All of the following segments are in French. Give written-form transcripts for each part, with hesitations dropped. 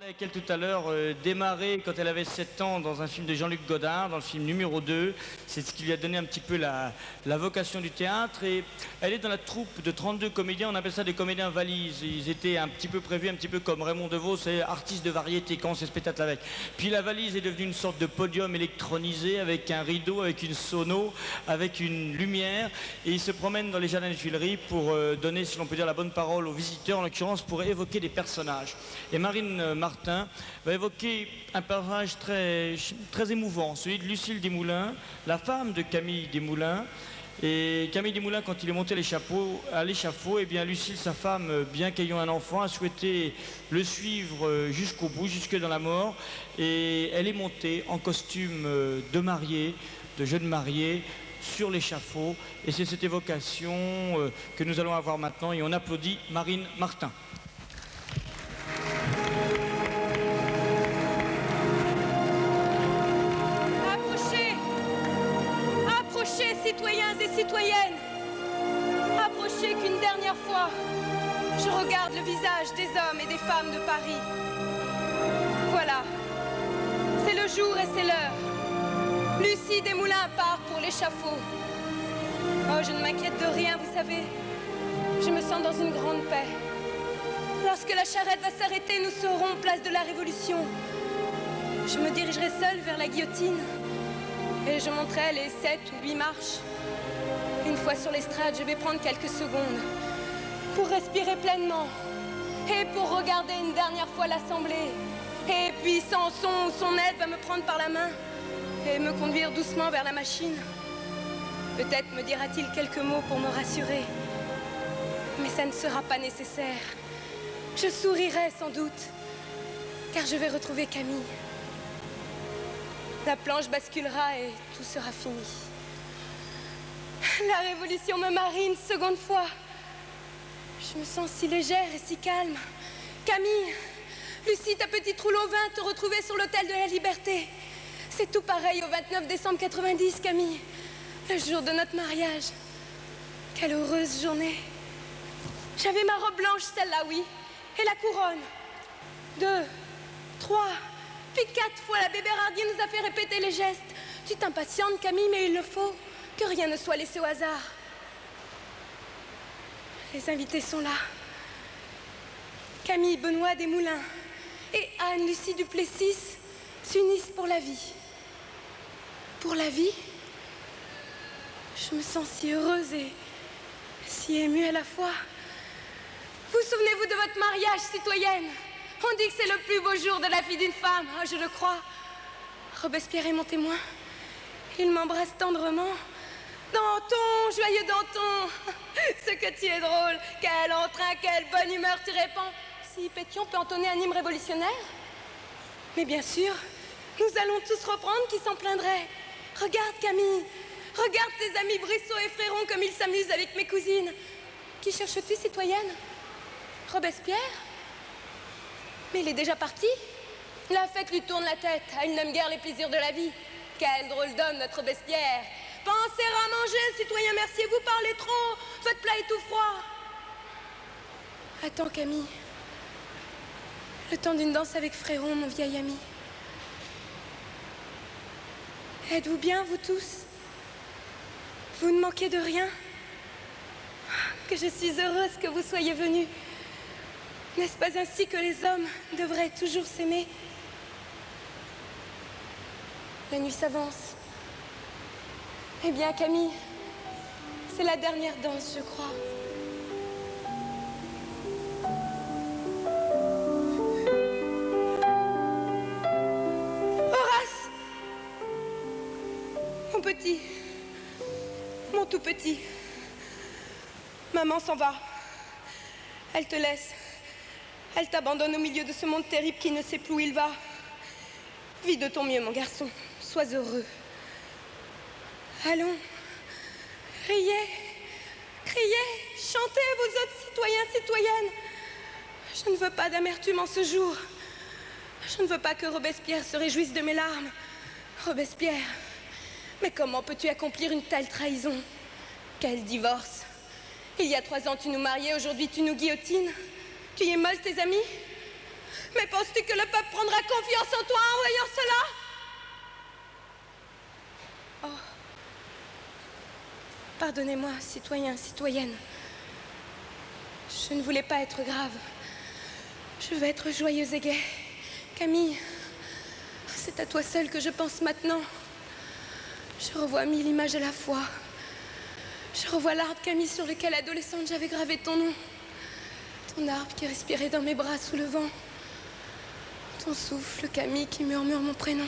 Avec elle tout à l'heure, démarré quand elle avait 7 ans dans un film de Jean-Luc Godard, dans le film numéro 2. C'est ce qui lui a donné un petit peu la vocation du théâtre. Et elle est dans la troupe de 32 comédiens, on appelle ça des comédiens valises. Ils étaient un petit peu prévus, un petit peu comme Raymond DeVos, c'est artiste de variété, quand on se spectacle avec. Puis la valise est devenue une sorte de podium électronisé avec un rideau, avec une sono, avec une lumière. Et ils se promènent dans les jardins des Tuileries pour donner, si l'on peut dire, la bonne parole aux visiteurs, en l'occurrence pour évoquer des personnages. Et Marine Martin va évoquer un personnage très émouvant, celui de Lucille Desmoulins, la femme de Camille Desmoulins. Et Camille Desmoulins, quand il est monté à l'échafaud, eh bien Lucille, sa femme, bien qu'ayant un enfant, a souhaité le suivre jusqu'au bout, jusque dans la mort. Et elle est montée en costume de mariée, de jeune mariée, sur l'échafaud. Et c'est cette évocation que nous allons avoir maintenant. Et on applaudit Marine Martin. Citoyens et citoyennes, approchez qu'une dernière fois, je regarde le visage des hommes et des femmes de Paris. Voilà, c'est le jour et c'est l'heure. Lucie Desmoulins part pour l'échafaud. Oh, je ne m'inquiète de rien, vous savez. Je me sens dans une grande paix. Lorsque la charrette va s'arrêter, nous serons place de la Révolution. Je me dirigerai seule vers la guillotine. Et je monterai les 7 ou 8 marches. Une fois sur l'estrade, je vais prendre quelques secondes pour respirer pleinement et pour regarder une dernière fois l'Assemblée. Et puis Samson ou son aide va me prendre par la main et me conduire doucement vers la machine. Peut-être me dira-t-il quelques mots pour me rassurer. Mais ça ne sera pas nécessaire. Je sourirai sans doute, car je vais retrouver Camille. La planche basculera et tout sera fini. La révolution me marie une seconde fois. Je me sens si légère et si calme. Camille, Lucie, ta petite rouleau vint te retrouver sur l'autel de la Liberté. C'est tout pareil au 29 décembre 90, Camille. Le jour de notre mariage. Quelle heureuse journée. J'avais ma robe blanche, celle-là, oui. Et la couronne. 2, 3... Puis 4 fois, la Bébérardier nous a fait répéter les gestes. Tu t'impatientes, Camille, mais il le faut. Que rien ne soit laissé au hasard. Les invités sont là. Camille Benoît Desmoulins et Anne-Lucie Duplessis s'unissent pour la vie. Pour la vie? Je me sens si heureuse et si émue à la fois. Vous souvenez-vous de votre mariage, citoyenne? On dit que c'est le plus beau jour de la vie d'une femme, oh, je le crois. Robespierre est mon témoin. Il m'embrasse tendrement. Danton, joyeux Danton, ce que tu es drôle. Quel entrain, quelle bonne humeur tu répands. Si Pétion peut entonner un hymne révolutionnaire? Mais bien sûr, nous allons tous reprendre, qui s'en plaindrait. Regarde, Camille, regarde tes amis Brissot et Fréron comme ils s'amusent avec mes cousines. Qui cherches-tu, citoyenne? Robespierre? Mais il est déjà parti. La fête lui tourne la tête. Il n'aime guère les plaisirs de la vie. Quel drôle d'homme, notre Robespierre. Pensez à manger, citoyen Mercier, vous parlez trop. Votre plat est tout froid. Attends, Camille. Le temps d'une danse avec Fréron, mon vieil ami. Êtes-vous bien, vous tous? Vous ne manquez de rien? Que je suis heureuse que vous soyez venus. N'est-ce pas ainsi que les hommes devraient toujours s'aimer? La nuit s'avance. Eh bien, Camille, c'est la dernière danse, je crois. Horace! Mon petit, mon tout petit. Maman s'en va. Elle te laisse. Elle t'abandonne au milieu de ce monde terrible qui ne sait plus où il va. Vis de ton mieux, mon garçon. Sois heureux. Allons, riez, criez, chantez, vous autres citoyens, citoyennes. Je ne veux pas d'amertume en ce jour. Je ne veux pas que Robespierre se réjouisse de mes larmes. Robespierre, mais comment peux-tu accomplir une telle trahison? Quel divorce! Il y a 3 ans, tu nous mariais, aujourd'hui, tu nous guillotines. Tu y es molle, tes amis? Mais penses-tu que le peuple prendra confiance en toi en voyant cela? Oh. Pardonnez-moi, citoyens, citoyennes. Je ne voulais pas être grave. Je veux être joyeuse et gaie. Camille, c'est à toi seule que je pense maintenant. Je revois 1000 images à la fois. Je revois l'arbre, Camille, sur lequel, adolescente, j'avais gravé ton nom. Ton arbre qui respirait dans mes bras sous le vent. Ton souffle, Camille, qui murmure mon prénom.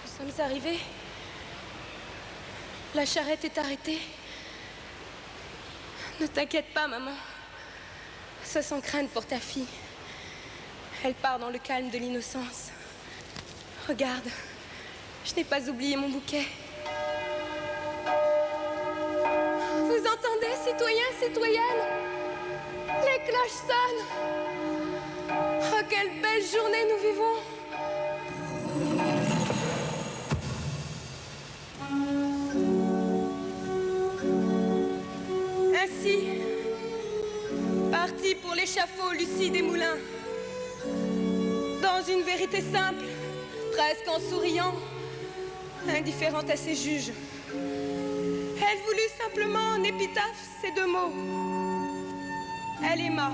Nous sommes arrivés. La charrette est arrêtée. Ne t'inquiète pas, maman. Sois sans crainte pour ta fille. Elle part dans le calme de l'innocence. Regarde, je n'ai pas oublié mon bouquet. Vous entendez, citoyens, citoyennes? Les cloches sonnent. Oh, quelle belle journée nous vivons. Ainsi, partie pour l'échafaud, Lucie Desmoulins. Dans une vérité simple, presque en souriant, indifférente à ses juges. Elle voulut simplement en épitaphe ces deux mots. Elle aima.